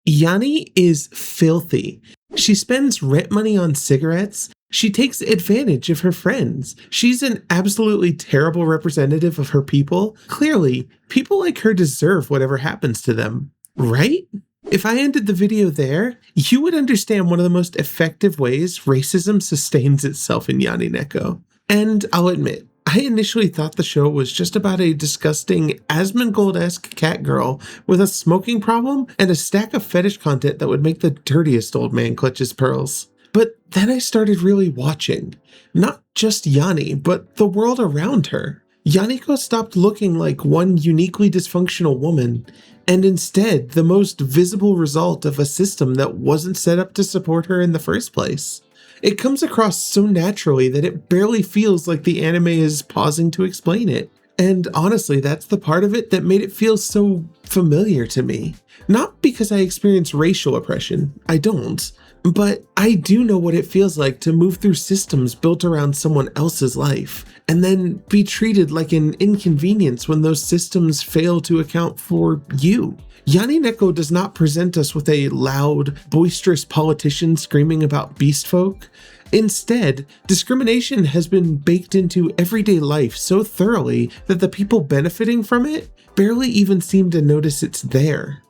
Yani is filthy. She spends rent money on cigarettes. She takes advantage of her friends. She's an absolutely terrible representative of her people. Clearly, people like her deserve whatever happens to them, right? If I ended the video there, you would understand one of the most effective ways racism sustains itself in Yani Neko. And I'll admit, I initially thought the show was just about a disgusting Asmongold-esque Catgirl with a smoking problem and a stack of fetish content that would make the dirtiest old man clutch his pearls. But then I started really watching. Not just Yani, but the world around her. Yaniko stopped looking like one uniquely dysfunctional woman, and instead the most visible result of a system that wasn't set up to support her in the first place. It comes across so naturally that it barely feels like the anime is pausing to explain it. And honestly, that's the part of it that made it feel so familiar to me. Not because I experience racial oppression, I don't, but I do know what it feels like to move through systems built around someone else's life, and then be treated like an inconvenience when those systems fail to account for you. Yani Neko does not present us with a loud, boisterous politician screaming about beastfolk. Instead, discrimination has been baked into everyday life so thoroughly that the people benefiting from it barely even seem to notice it's there.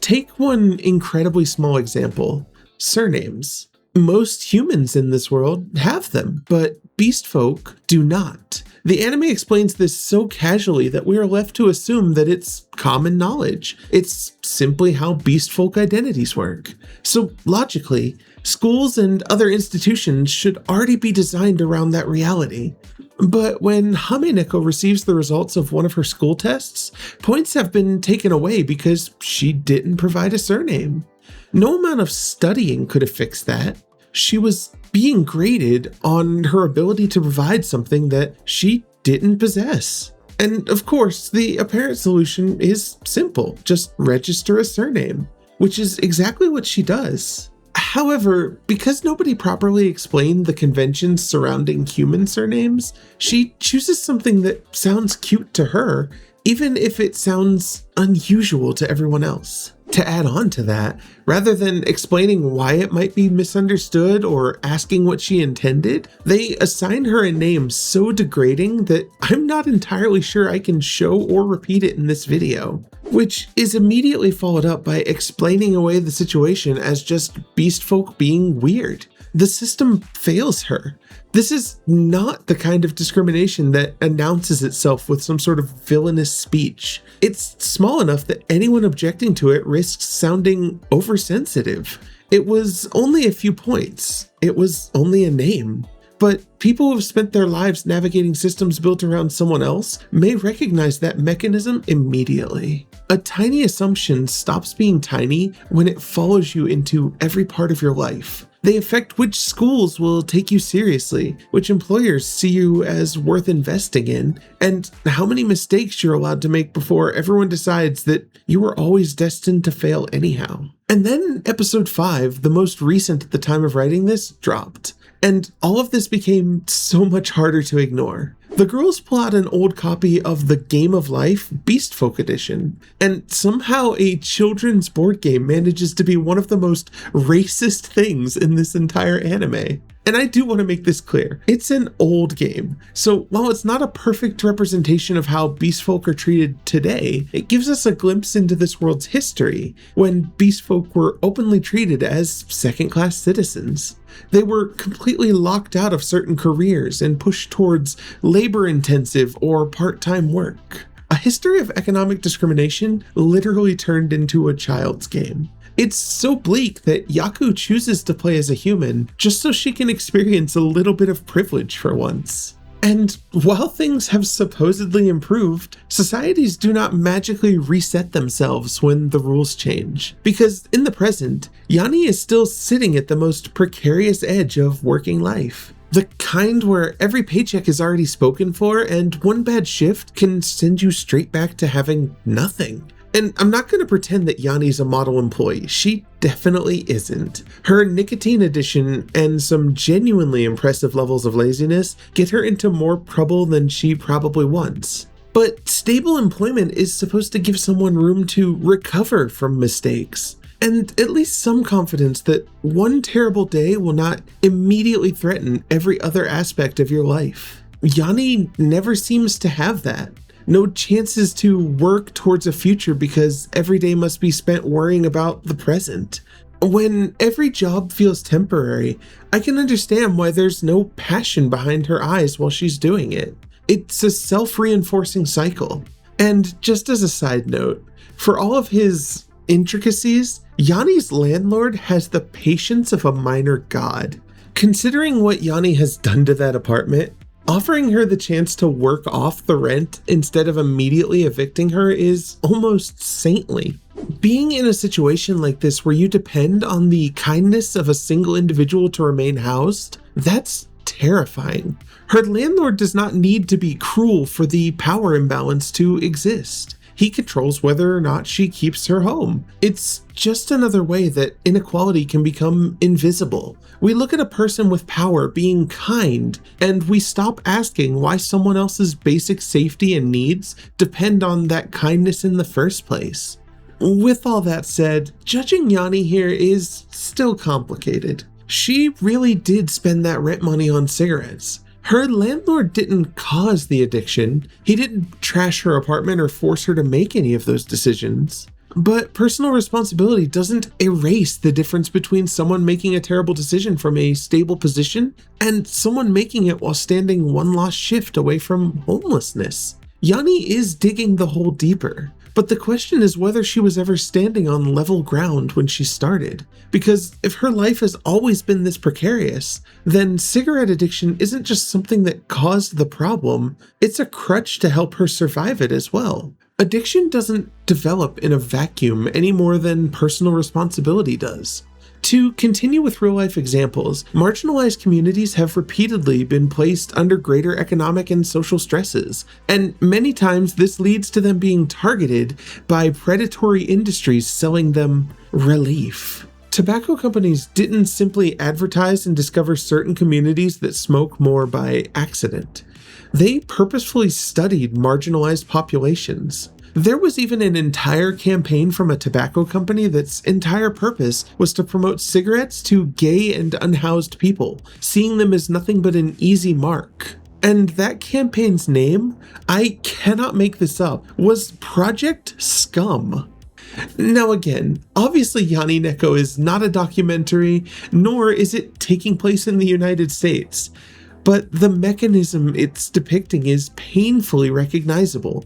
Take one incredibly small example: surnames. Most humans in this world have them, but beastfolk do not. The anime explains this so casually that we are left to assume that it's common knowledge. It's simply how beastfolk identities work. So logically, schools and other institutions should already be designed around that reality. But when Hame Neko receives the results of one of her school tests, points have been taken away because she didn't provide a surname. No amount of studying could have fixed that. She was being graded on her ability to provide something that she didn't possess. And of course, the apparent solution is simple: just register a surname, which is exactly what she does. However, because nobody properly explained the conventions surrounding human surnames, she chooses something that sounds cute to her, even if it sounds unusual to everyone else. To add on to that, rather than explaining why it might be misunderstood or asking what she intended, they assign her a name so degrading that I'm not entirely sure I can show or repeat it in this video, which is immediately followed up by explaining away the situation as just beastfolk being weird. The system fails her. This is not the kind of discrimination that announces itself with some sort of villainous speech. It's small enough that anyone objecting to it risks sounding oversensitive. It was only a few points. It was only a name. But people who have spent their lives navigating systems built around someone else may recognize that mechanism immediately. A tiny assumption stops being tiny when it follows you into every part of your life. They affect which schools will take you seriously, which employers see you as worth investing in, and how many mistakes you're allowed to make before everyone decides that you were always destined to fail anyhow. And then episode 5, the most recent at the time of writing this, dropped. And all of this became so much harder to ignore. The girls pull out an old copy of The Game of Life Beastfolk Edition, and somehow a children's board game manages to be one of the most racist things in this entire anime. And I do want to make this clear, it's an old game, so while it's not a perfect representation of how beastfolk are treated today, it gives us a glimpse into this world's history, when beastfolk were openly treated as second-class citizens. They were completely locked out of certain careers and pushed towards labor-intensive or part-time work. A history of economic discrimination literally turned into a child's game. It's so bleak that Yaku chooses to play as a human just so she can experience a little bit of privilege for once. And while things have supposedly improved, societies do not magically reset themselves when the rules change. Because in the present, Yani is still sitting at the most precarious edge of working life. The kind where every paycheck is already spoken for and one bad shift can send you straight back to having nothing. And I'm not going to pretend that Yani's a model employee. She definitely isn't. Her nicotine addiction and some genuinely impressive levels of laziness get her into more trouble than she probably wants. But stable employment is supposed to give someone room to recover from mistakes. and at least some confidence that one terrible day will not immediately threaten every other aspect of your life. Yani never seems to have that. No chances to work towards a future because every day must be spent worrying about the present. When every job feels temporary, I can understand why there's no passion behind her eyes while she's doing it. It's a self-reinforcing cycle. And just as a side note, for all of his intricacies, Yani's landlord has the patience of a minor god. Considering what Yani has done to that apartment, offering her the chance to work off the rent instead of immediately evicting her is almost saintly. Being in a situation like this where you depend on the kindness of a single individual to remain housed, that's terrifying. Her landlord does not need to be cruel for the power imbalance to exist. He controls whether or not she keeps her home. It's just another way that inequality can become invisible. We look at a person with power being kind, and we stop asking why someone else's basic safety and needs depend on that kindness in the first place. With all that said, judging Yani here is still complicated. She really did spend that rent money on cigarettes. Her landlord didn't cause the addiction. He didn't trash her apartment or force her to make any of those decisions. But personal responsibility doesn't erase the difference between someone making a terrible decision from a stable position and someone making it while standing one lost shift away from homelessness. Yani is digging the hole deeper. But the question is whether she was ever standing on level ground when she started. Because if her life has always been this precarious, then cigarette addiction isn't just something that caused the problem, it's a crutch to help her survive it as well. Addiction doesn't develop in a vacuum any more than personal responsibility does. To continue with real-life examples, marginalized communities have repeatedly been placed under greater economic and social stresses, and many times this leads to them being targeted by predatory industries selling them relief. Tobacco companies didn't simply advertise and discover certain communities that smoke more by accident. They purposefully studied marginalized populations. There was even an entire campaign from a tobacco company that's entire purpose was to promote cigarettes to gay and unhoused people, seeing them as nothing but an easy mark. And that campaign's name, I cannot make this up, was Project Scum. Now again, obviously Yani Neko is not a documentary, nor is it taking place in the United States. But the mechanism it's depicting is painfully recognizable.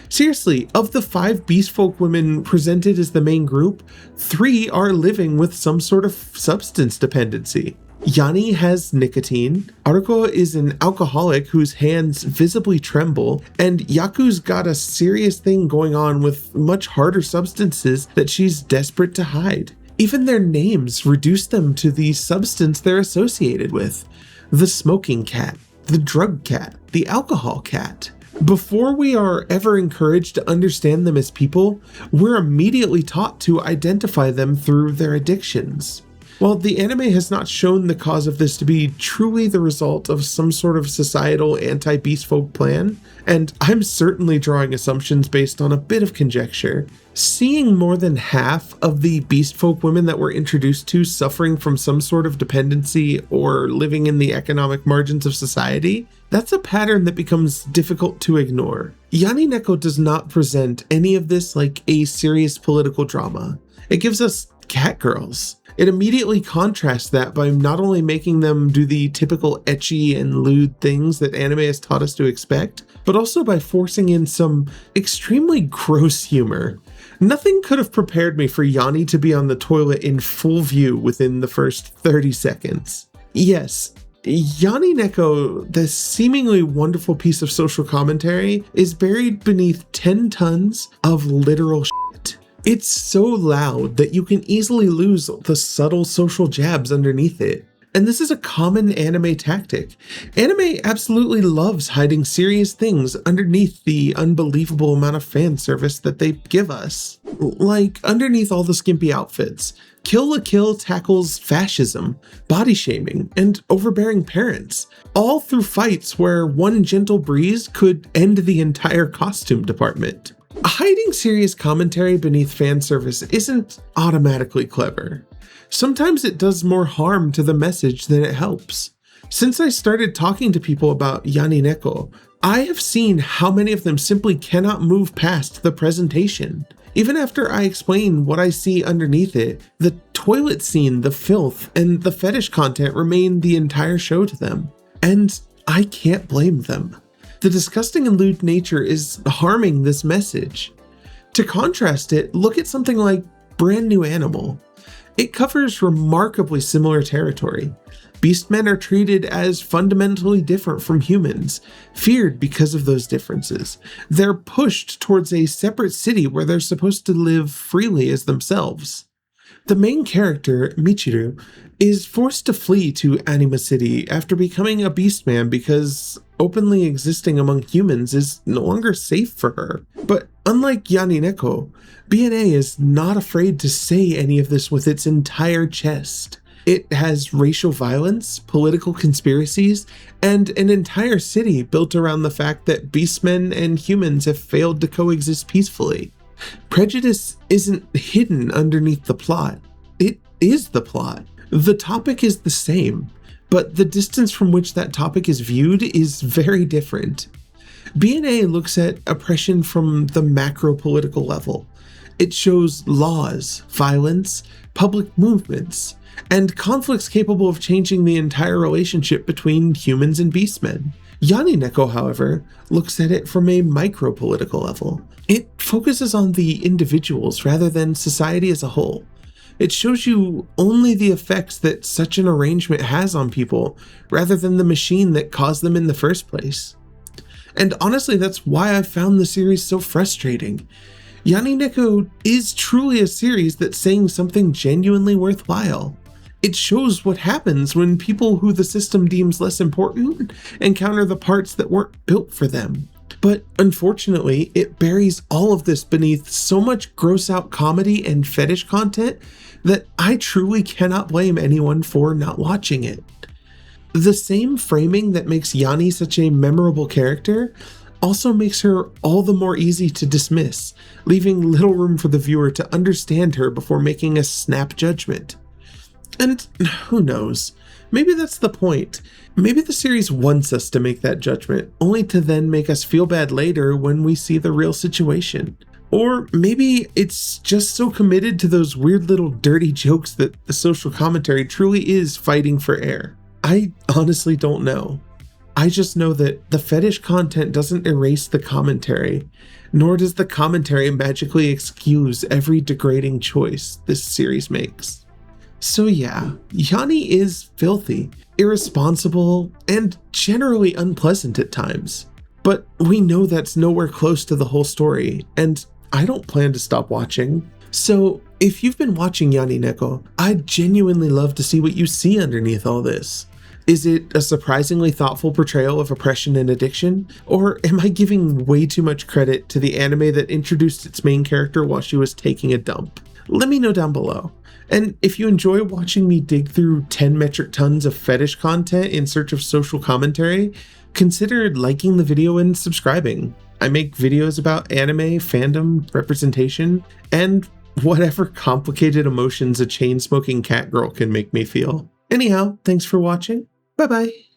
Seriously, of the 5 beastfolk women presented as the main group, 3 are living with some sort of substance dependency. Yani has nicotine, Aruko is an alcoholic whose hands visibly tremble, and Yaku's got a serious thing going on with much harder substances that she's desperate to hide. Even their names reduce them to the substance they're associated with. The smoking cat, the drug cat, the alcohol cat. Before we are ever encouraged to understand them as people, we're immediately taught to identify them through their addictions. While the anime has not shown the cause of this to be truly the result of some sort of societal anti-beastfolk plan, and I'm certainly drawing assumptions based on a bit of conjecture, seeing more than half of the beastfolk women that we're introduced to suffering from some sort of dependency or living in the economic margins of society, that's a pattern that becomes difficult to ignore. Yani Neko does not present any of this like a serious political drama. It gives us Catgirls. It immediately contrasts that by not only making them do the typical ecchi and lewd things that anime has taught us to expect, but also by forcing in some extremely gross humor. Nothing could have prepared me for Yani to be on the toilet in full view within the first 30 seconds. Yes, Yani Neko, the seemingly wonderful piece of social commentary, is buried beneath 10 tons of literal shit. It's so loud that you can easily lose the subtle social jabs underneath it. And this is a common anime tactic. Anime absolutely loves hiding serious things underneath the unbelievable amount of fan service that they give us. Like underneath all the skimpy outfits. Kill la Kill tackles fascism, body shaming, and overbearing parents, all through fights where one gentle breeze could end the entire costume department. Hiding serious commentary beneath fan service isn't automatically clever. Sometimes it does more harm to the message than it helps. Since I started talking to people about Yani Neko, I have seen how many of them simply cannot move past the presentation. Even after I explain what I see underneath it, the toilet scene, the filth, and the fetish content remain the entire show to them. And I can't blame them. The disgusting and lewd nature is harming this message. To contrast it, look at something like Brand New Animal. It covers remarkably similar territory. Beastmen are treated as fundamentally different from humans, feared because of those differences. They're pushed towards a separate city where they're supposed to live freely as themselves. The main character, Michiru, is forced to flee to Anima City after becoming a beastman because openly existing among humans is no longer safe for her. But unlike Yani Neko, BNA is not afraid to say any of this with its entire chest. It has racial violence, political conspiracies, and an entire city built around the fact that beastmen and humans have failed to coexist peacefully. Prejudice isn't hidden underneath the plot. It is the plot. The topic is the same, but the distance from which that topic is viewed is very different. BNA looks at oppression from the macro political level. It shows laws, violence, public movements, and conflicts capable of changing the entire relationship between humans and beastmen. Yani Neko, however, looks at it from a micro-political level. It focuses on the individuals rather than society as a whole. It shows you only the effects that such an arrangement has on people, rather than the machine that caused them in the first place. And honestly, that's why I found the series so frustrating. Yani Neko is truly a series that's saying something genuinely worthwhile. It shows what happens when people who the system deems less important encounter the parts that weren't built for them. But unfortunately, it buries all of this beneath so much gross-out comedy and fetish content that I truly cannot blame anyone for not watching it. The same framing that makes Yani such a memorable character also makes her all the more easy to dismiss, leaving little room for the viewer to understand her before making a snap judgment. And who knows, maybe that's the point. Maybe the series wants us to make that judgment, only to then make us feel bad later when we see the real situation. Or maybe it's just so committed to those weird little dirty jokes that the social commentary truly is fighting for air. I honestly don't know. I just know that the fetish content doesn't erase the commentary, nor does the commentary magically excuse every degrading choice this series makes. So yeah, Yani is filthy, irresponsible, and generally unpleasant at times. But we know that's nowhere close to the whole story, and I don't plan to stop watching. So if you've been watching Yani Neko, I'd genuinely love to see what you see underneath all this. Is it a surprisingly thoughtful portrayal of oppression and addiction? Or am I giving way too much credit to the anime that introduced its main character while she was taking a dump? Let me know down below. And if you enjoy watching me dig through 10 metric tons of fetish content in search of social commentary, consider liking the video and subscribing. I make videos about anime, fandom, representation, and whatever complicated emotions a chain-smoking Catgirl can make me feel. Anyhow, thanks for watching. Bye-bye.